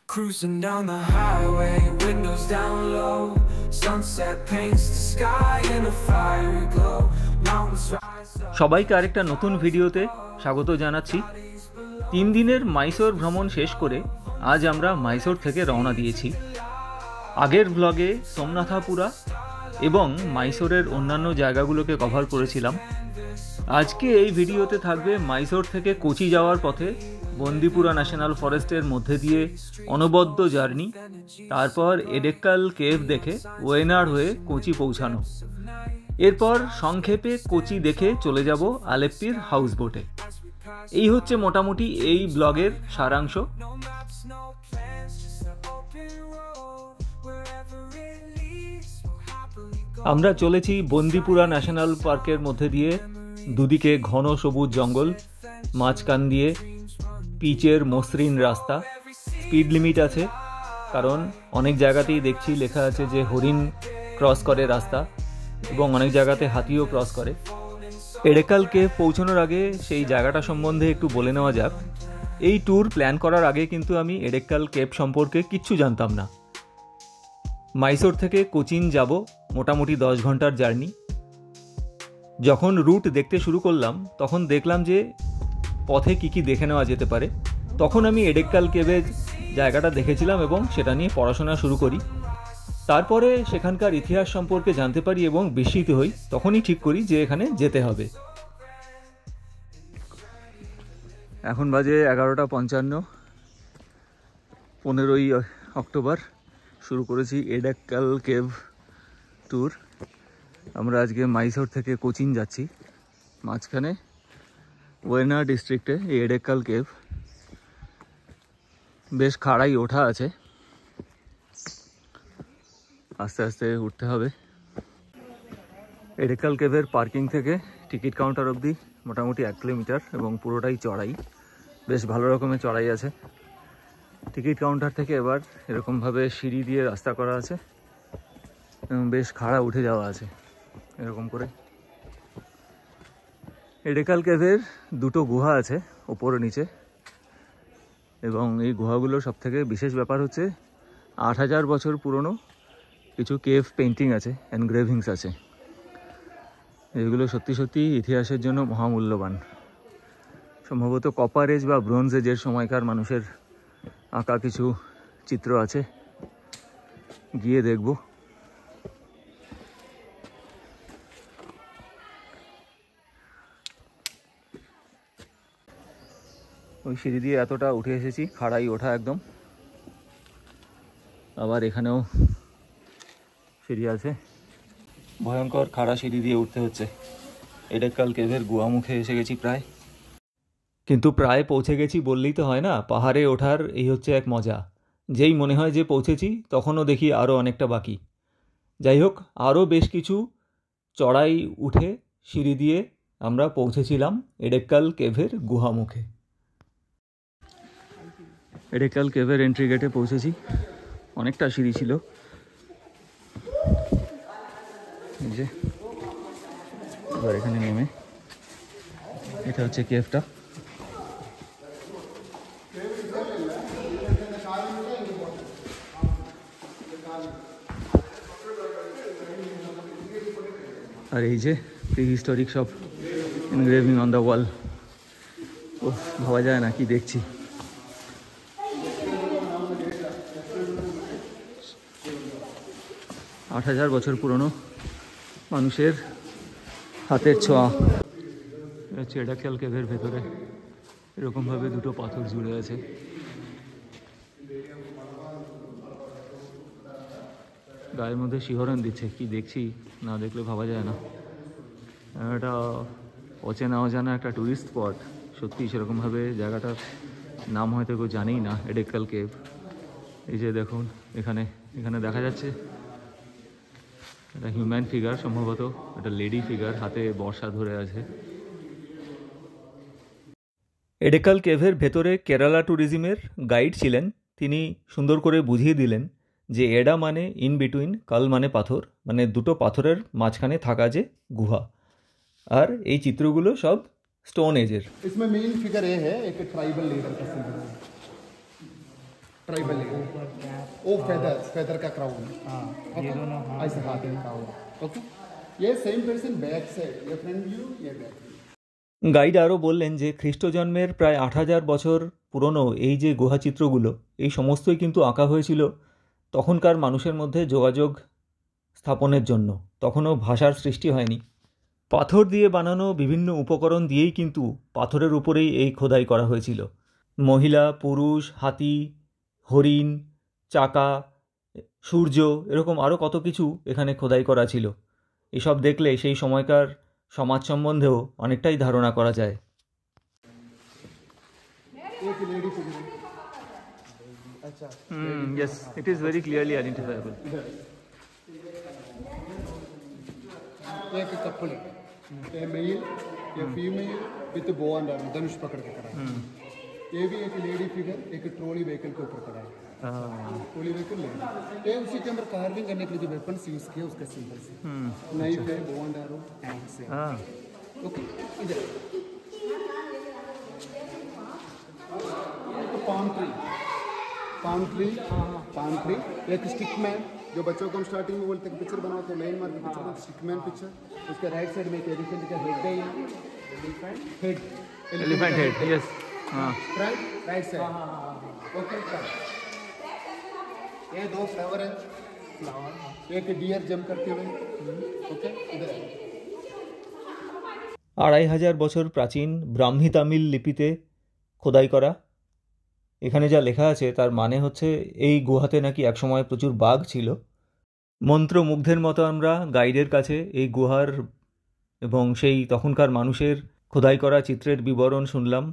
Cruising down the highway, windows down low. Sunset paints the sky in a fiery glow. Mountains rise up. সবাইকে আরেকটা নতুন ভিডিওতে স্বাগত জানাচ্ছি। 3 দিনের মাইসোর ভ্রমণ শেষ করে আজ আমরা মাইসোর থেকে রওনা দিয়েছি। আগের ব্লগে সোমনাথাপুরা এবং মাইসোরের অন্যান্য জায়গাগুলোকে কভার করেছিলাম। আজকে এই ভিডিওতে থাকবে মাইসোর থেকে কোচি যাওয়ার পথে বন্দিপুরা ন্যাশনাল ফরেস্টের মধ্যে দিয়ে অনবদ্য জার্নি, তারপর এডেক্কাল কেভ দেখে ওয়েনার হয়ে কোচি পৌঁছানো, এরপর সংক্ষেপে কোচি দেখে চলে যাব আলেপ্পির হাউস বোটে। এই হচ্ছে মোটামুটি এই ব্লগের সারাংশ। আমরা চলেছি বন্দিপুরা ন্যাশনাল পার্কের মধ্যে দিয়ে, দুদিকে ঘন সবুজ জঙ্গল, মাঝখান দিয়ে পিচের মসৃণ রাস্তা। স্পিড লিমিট আছে, কারণ অনেক জায়গাতেই দেখছি লেখা আছে যে হরিণ ক্রস করে রাস্তা, এবং অনেক জায়গাতে হাতিও ক্রস করে। এডেক্কাল কেভ পৌঁছানোর আগে সেই জায়গাটা সম্বন্ধে একটু বলে নেওয়া যাক। এই ট্যুর প্ল্যান করার আগে কিন্তু আমি এডেক্কাল কেভ সম্পর্কে কিচ্ছু জানতাম না। মাইসোর থেকে কোচিন যাব, মোটামুটি 10 ঘন্টার জার্নি। যখন রুট দেখতে শুরু করলাম তখন দেখলাম যে পথে কি দেখে নেওয়া যেতে পারে। তখন আমি এডেক্কাল কেভের জায়গাটা দেখেছিলাম এবং সেটা নিয়ে পড়াশোনা শুরু করি। তারপরে সেখানকার ইতিহাস সম্পর্কে জানতে পারি এবং বিস্মিত হই। তখনই ঠিক করি যে এখানে যেতে হবে। এখন বাজে 11:55। 15ই অক্টোবর শুরু করেছি এডেক্কাল কেভ ট্যুর। আমরা আজকে মাইসোর থেকে কোচিন যাচ্ছি। মাঝখানে ওয়েনার ডিস্ট্রিক্টে এই এডেক্কাল কেভ। বেশ খাড়াই ওঠা আছে, আস্তে আস্তে উঠতে হবে। এডেক্কাল কেভের পার্কিং থেকে টিকিট কাউন্টার অবধি মোটামুটি 1 কিলোমিটার এবং পুরোটাই চড়াই, বেশ ভালো রকমের চড়াই আছে। টিকিট কাউন্টার থেকে এবার এরকমভাবে সিঁড়ি দিয়ে রাস্তা করা আছে এবং বেশ খাড়া উঠে যাওয়া আছে এরকম করে। এডেক্কাল কেভের 2টো গুহা আছে, ওপর নিচে, এবং এই গুহাগুলোর সবথেকে বিশেষ ব্যাপার হচ্ছে 8000 বছর পুরনো কিছু কেভ পেন্টিং আছে, এনগ্রেভিংস আছে। এগুলো সত্যি সত্যি ইতিহাসের জন্য মহামূল্যবান। সম্ভবত কপার এজ বা ব্রোঞ্জ এজের সময়কার মানুষের আঁকা কিছু চিত্র আছে, গিয়ে দেখব। ওই সিঁড়ি দিয়ে এতটা উঠে এসেছি, খাড়াই ওঠা একদম। আবার এখানেও সিঁড়ি আছে, ভয়ঙ্কর খাড়া সিঁড়ি দিয়ে উঠতে হচ্ছে। এডেক্কাল কেভের গুহা মুখে এসে গেছি প্রায়, কিন্তু প্রায় পৌঁছে গেছি বললেই তো হয় না। পাহাড়ে ওঠার এই হচ্ছে এক মজা। যেই মনে হয় যে পৌঁছেছি তখনও দেখি আরও অনেকটা বাকি। যাই হোক, আরও বেশ কিছু চড়াই উঠে সিঁড়ি দিয়ে আমরা পৌঁছেছিলাম এডেক্কাল কেভের গুহা মুখে। এডেক্কাল কেভের এন্ট্রি গেটে পৌঁছেছি। অনেকটা সিঁড়ি ছিল, এই যে। এবার এখানে নেমে, এটা হচ্ছে কেভটা। আর এই যে প্রিহিস্টোরিক সব এনগ্রেভিং অন দ্য ওয়াল। ও, ভাবা যায় না কি দেখছি। আট 8000 বছর পুরনো মানুষের হাতের ছোঁয়া। হচ্ছে এডেক্কাল কেভের ভেতরে এরকমভাবে 2টো পাথর জুড়ে আছে। গায়ের মধ্যে শিহরণ দিচ্ছে, কি দেখছি না দেখলে ভাবা যায় না। এটা অচেনা অজানা একটা ট্যুরিস্ট স্পট। সত্যি সেরকমভাবে জায়গাটার নাম হয়তো কেউ জানেই না, এডেক্কাল কেভ। এই যে দেখুন, এখানে দেখা যাচ্ছে একটা হিউম্যান ফিগার, সম্ভবত একটা লেডি ফিগার, হাতে বর্শা ধরে আছে। এডেক্কাল কেভের ভেতরে কেরালা ট্যুরিজমের গাইড ছিলেন। তিনি সুন্দর করে বুঝিয়ে দিলেন যে এডা মানে ইন বিটুইন, কাল মানে পাথর, মানে 2টো পাথরের মাঝখানে থাকা যে গুহা। আর এই চিত্রগুলো সব स्टोन एजर। इसमें मेन फिगर ये है, एक ट्राइबल लीडर का सिंबल। ट्राइबल है वो फेदर का क्राउन ये दोनों ऐसे हाथ में क्राउन ओके ये सेम पर्सन बैक साइड ये फ्रंट व्यू ये बैक व्यू। গাইড আরও বললেন যে খ্রিস্টজন্মের প্রায় ৮,০০০ বছর পুরনো এই যে গুহাচিত্রগুলো এই সমস্তই কিন্তু আঁকা হয়েছিল তখনকার মানুষের মধ্যে যোগাযোগ স্থাপনের জন্য। তখনও ভাষার সৃষ্টি হয়নি। পাথর দিয়ে বানানো বিভিন্ন উপকরণ দিয়েই কিন্তু পাথরের উপরেই এই খোদাই করা হয়েছিল। মহিলা, পুরুষ, হাতি, হরিণ, চাকা, সূর্য, এরকম আরও কত কিছু এখানে খোদাই করা ছিল। এসব দেখলে সেই সময়কার সমাজ সম্বন্ধেও অনেকটাই ধারণা করা যায়। Yes, it is very clearly identifiable. एक कपल ये मेल ये फीमेल विद बो एंड धनुष पकड़ के खड़ा है। ये भी एक लेडी फिगर एक ट्रॉली व्हीकल के ऊपर खड़ा है। ट्रॉली व्हीकल ये उसी के अंदर कार्विंग करने के लिए जो वेपन्स यूज किए उसका सिंबल से नाइफ है बो एंड एरो एक्स है। ओके इधर पाम ट्री एक स्टिक मैन जो बच्चों को हम स्टार्टिंग में बोलते हैं पिक्चर बनाओ तो लाइन मार के पिक्चर बनाओ स्टिक मैन पिक्चर। उसके राइट साइड में एक एलिफेंट का हेड है elephant head yes right side okay. ये दो फ्लावर है एक डियर जंप करते हुए ओके इधर ২,৫০০ বছর প্রাচীন ব্রাহ্মী তামিল লিপিতে খোদাই করা। এখানে যা লেখা আছে তার মানে হচ্ছে এই গুহাতে নাকি একসময় প্রচুর বাঘ ছিল। মন্ত্রমুগ্ধের মতো আমরা গাইডের কাছে এই গুহার এবং সেই তখনকার মানুষের খোদাই করা চিত্রের বিবরণ শুনলাম।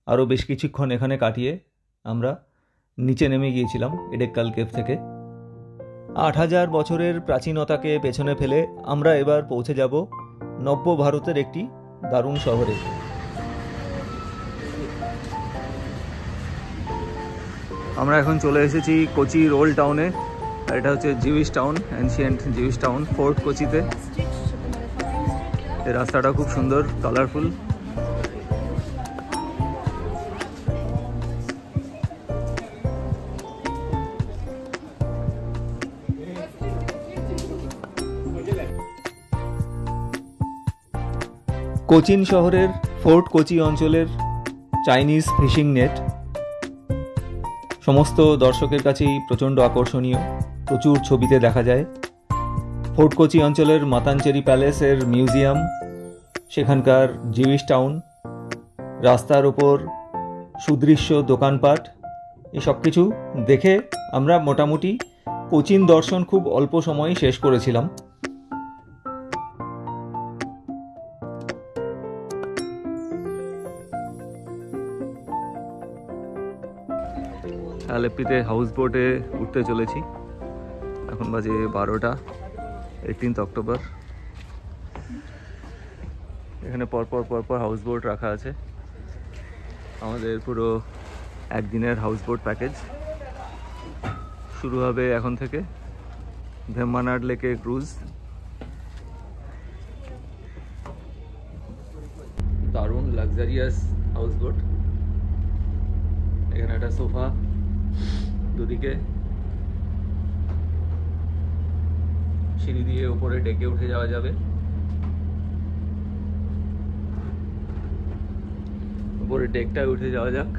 আরও বেশ কিছুক্ষণ এখানে কাটিয়ে আমরা নিচে নেমে গিয়েছিলাম এডেক্কাল কেভ থেকে। ৮,০০০ বছরের প্রাচীনতাকে পেছনে ফেলে আমরা এবার পৌঁছে যাব নব্য ভারতের একটি দারুণ শহরে। আমরা এখন চলে এসেছি কোচির ওল্ড টাউনে। আর এটা হচ্ছে Jewish town, ancient Jewish town, Fort কোচিতে। এই রাস্তাটা খুব সুন্দর, কালারফুল। কোচিন শহরের ফোর্ট কোচি অঞ্চলের চাইনিজ ফিশিং নেট সমস্ত দর্শকের কাছেই প্রচণ্ড আকর্ষণীয়, প্রচুর ছবিতে দেখা যায়। ফোর্ট কোচি অঞ্চলের মাতানচেরি প্যালেসের মিউজিয়াম, সেখানকার জিউইশ টাউন, রাস্তার ওপর সুদৃশ্য দোকানপাট, এসব কিছু দেখে আমরা মোটামুটি কোচিন দর্শন খুব অল্প সময়েই শেষ করেছিলাম। আলেপ্পিতে হাউস বোটে উঠতে চলেছি। এখন বাজে 12টা, 18 অক্টোবর। এখানে পরপর হাউস বোট রাখা আছে। আমাদের পুরো একদিনের হাউস বোট প্যাকেজ শুরু হবে এখন থেকে। ভেম্বানাড লেকে ক্রুজ। দারুণ লাক্সারিয়াস হাউস বোট। এখানে একটা সোফা, দুদিকে সিঁড়ি দিয়ে উপরে ডেকে উঠে যাওয়া যাবে। উপরে ডেকটায় উঠে যাওয়া যাক।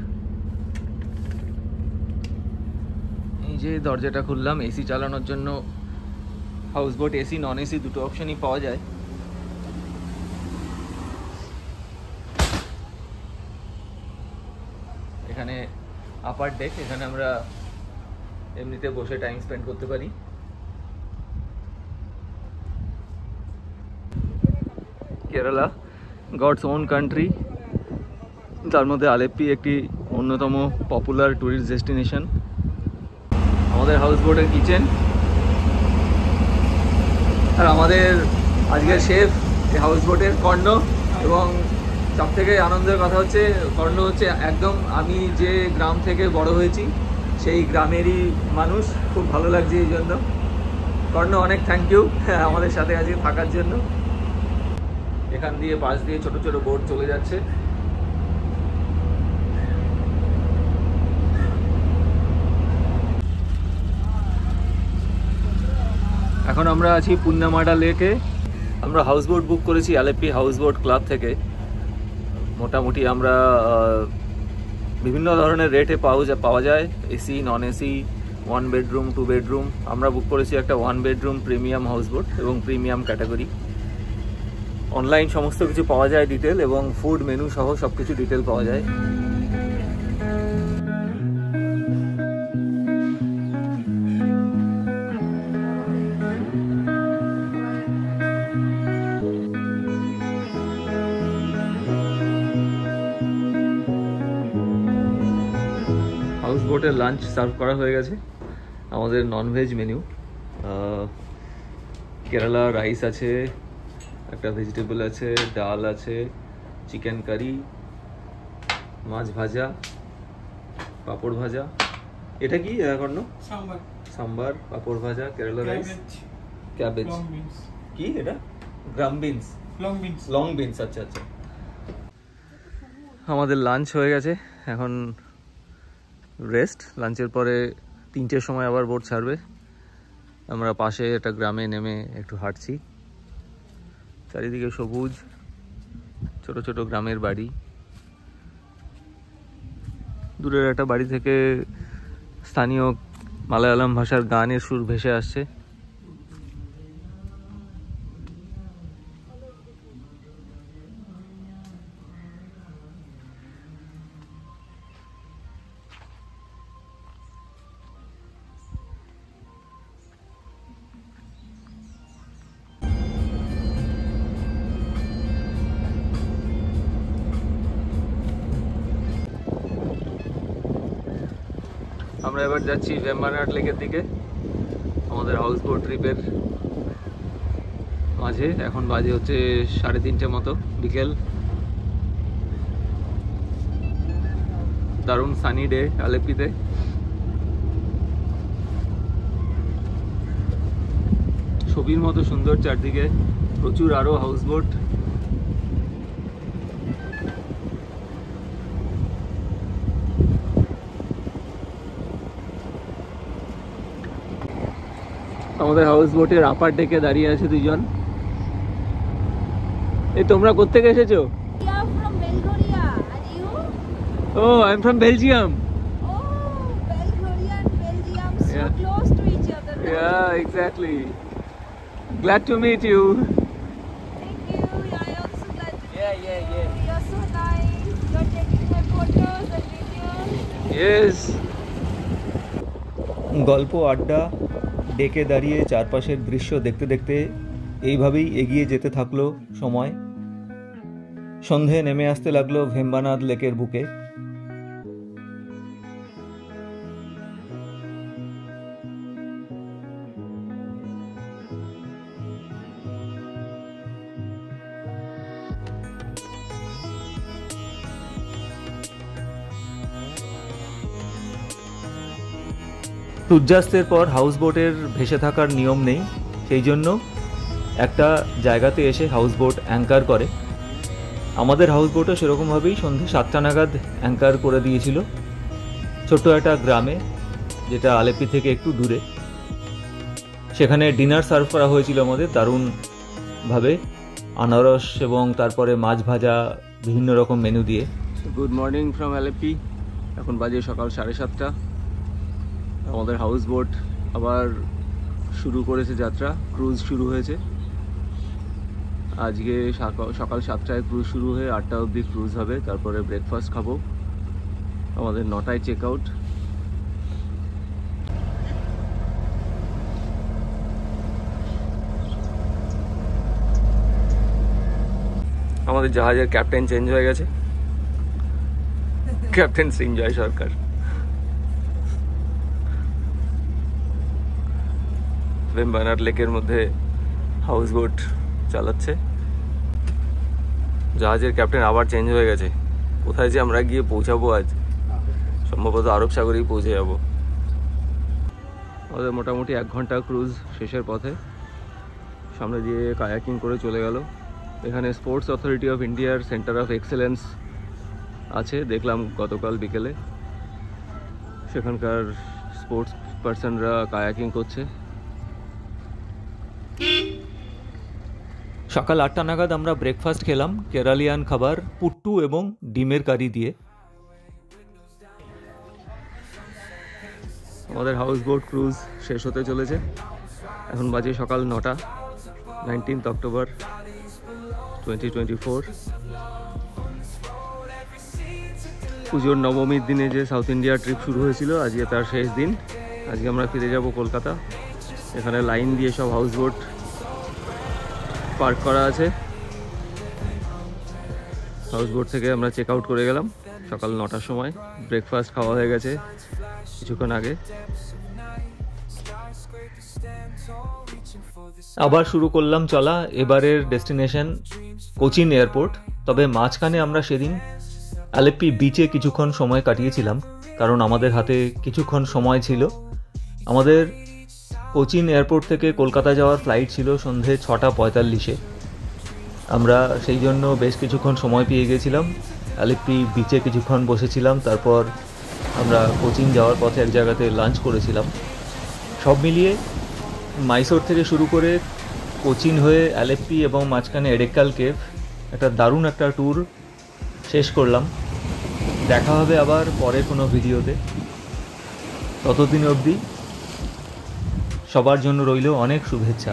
এই যে দরজাটা খুললাম, এসি চালানোর জন্য house boat AC non AC দুটো অপশনই পাওয়া যায়। এখানে আপার ডেক, এখানে আমরা এমনিতে বসে টাইম স্পেন্ড করতে পারি। কেরালা, গডস ওন কান্ট্রি, তার মধ্যে আলেপ্পি একটি অন্যতম পপুলার ট্যুরিস্ট ডেস্টিনেশন। আমাদের হাউস বোটের কিচেন, আর আমাদের আজকের শেফ হাউস বোটের কর্ণ। এবং সব থেকে আনন্দের কথা হচ্ছে কর্ণ হচ্ছে একদম আমি যে গ্রাম থেকে বড় হয়েছি সেই গ্রামেরই মানুষ। খুব ভালো লাগছে এই জন্য। কর্ণ, অনেক থ্যাংক ইউ আমাদের সাথে আজকে থাকার জন্য। এখান দিয়ে পাশ দিয়ে ছোট ছোট বোট চলে যাচ্ছে। এখন আমরা আছি পুন্নামাডা লেকে। আমরা হাউসবোট বুক করেছি আলেপ্পি হাউসবোট ক্লাব থেকে। মোটামুটি আমরা বিভিন্ন ধরনের রেটে পাওয়া যায়, AC, non AC, 1 bedroom, 2 bedroom. আমরা বুক করেছি একটা 1 বেডরুম প্রিমিয়াম হাউসবোট এবং প্রিমিয়াম ক্যাটাগরি। অনলাইন সমস্ত কিছু পাওয়া যায় ডিটেল, এবং ফুড মেনু সহ সব কিছু ডিটেল পাওয়া যায়। হাউসবোটের লাঞ্চ সার্ভ করা হয়ে গেছে। আমাদের ননভেজ মেনু, কেরালা রাইস আছে, একটা ভেজিটেবল আছে, ডাল আছে, চিকেন কারি, মাছ ভাজা, পাঁপড় ভাজা। এটা কি এখন? সাম্বার, পাঁপড় ভাজা, কেরালা রাইস, ক্যাবেজ। কি এটা? গ্রাম বিনস, লং বিনস। আচ্ছা আচ্ছা। আমাদের লাঞ্চ হয়ে গেছে, এখন রেস্ট। লাঞ্চের পরে 3টের সময় আবার বোট ছাড়বে। আমরা পাশে একটা গ্রামে নেমে একটু হাঁটছি। চারিদিকে সবুজ, ছোট ছোট গ্রামের বাড়ি। দূরের একটা বাড়ি থেকে স্থানীয় মালায়ালাম ভাষার গানের সুর ভেসে আসছে। আমরা এবার যাচ্ছি ভেম্বানাড লেকের দিকে আমাদের হাউসবোট ট্রিপের মাঝে। এখন বাজে হচ্ছে 3:30 মতো বিকেল। দারুণ সানি ডে আলেপ্পিতে। ছবির মতো সুন্দর চারদিকে, প্রচুর আরো হাউসবোট। আমাদের হাউস বোটের আপার ডেকে দাঁড়িয়ে আছে দুজন। এই তোমরা কোত্থেকে এসেছো? ও, I am from Belgium. Yeah, exactly. Glad to meet you. Thank you. I also glad to meet you. You're so nice. You're taking my photos and videos. Yes. গল্প, আড্ডা, ডেকে দাঁড়িয়ে চারপাশের দৃশ্য দেখতে দেখতে এইভাবেই এগিয়ে যেতে থাকলো সময়। সন্ধে নেমে আসতে লাগলো ভেম্বানাদ লেকের বুকে। সূর্যাস্তের পর হাউসবোটের ভেসে থাকার নিয়ম নেই, সেই জন্য একটা জায়গাতে এসে হাউসবোট অ্যাঙ্কার করে। আমাদের হাউসবোটও সেরকমভাবেই সন্ধ্যে 7টা নাগাদ অ্যাঙ্কার করে দিয়েছিল ছোট্ট একটা গ্রামে, যেটা আলেপ্পি থেকে একটু দূরে। সেখানে ডিনার সার্ভ করা হয়েছিল আমাদের দারুণভাবে, আনারস এবং তারপরে মাছ ভাজা, বিভিন্ন রকম মেনু দিয়ে। Good morning from Alleppey. এখন বাজে সকাল 7:30। আমাদের হাউসবোট আবার শুরু করেছে যাত্রা, ক্রুজ শুরু হয়েছে। আজকে সকাল 7টায় ক্রুজ শুরু হয়ে 8টা অবধি ক্রুজ হবে। তারপরে ব্রেকফাস্ট খাবো। আমাদের 9টায় চেক আউট। আমাদের জাহাজের ক্যাপ্টেন চেঞ্জ হয়ে গেছে, ক্যাপ্টেন সিঞ্জয় সরকার। ভেম্বানাড লেকের মধ্যে হাউসবোট চালাচ্ছে। জাহাজের ক্যাপ্টেন আবার চেঞ্জ হয়ে গেছে। কোথায় যে আমরা গিয়ে পৌঁছাবো আজ? সম্ভবত আরব সাগরেই পৌঁছে যাব। আমাদের মোটামুটি 1 ঘন্টা ক্রুজ শেষের পথে। সামনে দিয়ে কায়াকিং করে চলে গেল। এখানে স্পোর্টস অথরিটি অফ ইন্ডিয়ার সেন্টার অফ এক্সেলেন্স আছে, দেখলাম গতকাল বিকেলে। সেখানকার স্পোর্টস পার্সনরা কায়াকিং করছে। সকাল 8টা নাগাদ আমরা ব্রেকফাস্ট খেলাম, কেরালিয়ান খাবার পুট্টু এবং ডিমের কারি দিয়ে। আমাদের হাউস বোট ক্রুজ শেষ হতে চলেছে, এখন বাজে সকাল 9টা। 19th October 2024। পুজোর নবমীর দিনে যে সাউথ ইন্ডিয়া ট্রিপ শুরু হয়েছিল, আজকে তার শেষ দিন। আজকে আমরা ফিরে যাব কলকাতা। এখানে লাইন দিয়ে সব হাউস বোট পার্ক করা আছে। হাউস বোট থেকে আমরা চেক আউট করে গেলাম সকাল 9টার সময়। ব্রেকফাস্ট খাওয়া হয়ে গেছে কিছুক্ষণ আগে। আবার শুরু করলাম চলা। এবারের ডেস্টিনেশন কোচিন এয়ারপোর্ট। তবে মাঝখানে আমরা সেদিন আলেপ্পি বিচে কিছুক্ষণ সময় কাটিয়েছিলাম, কারণ আমাদের হাতে কিছুক্ষণ সময় ছিল। আমাদের কোচিন এয়ারপোর্ট থেকে কলকাতা যাওয়ার ফ্লাইট ছিল সন্ধে 6:45-এ। আমরা সেই জন্য বেশ কিছুক্ষণ সময় পেয়ে গেছিলাম। আলেপ্পি বিচে কিছুক্ষণ বসেছিলাম, তারপর আমরা কোচিন যাওয়ার পথে এক জায়গাতে লাঞ্চ করেছিলাম। সব মিলিয়ে মাইসোর থেকে শুরু করে কোচিন হয়ে আলেপ্পি এবং মাঝখানে এডেক্কাল কেভ, একটা দারুণ একটা ট্যুর শেষ করলাম। দেখা হবে আবার পরের কোনো ভিডিওতে। ততদিন অবধি সবার জন্য রইল অনেক শুভেচ্ছা।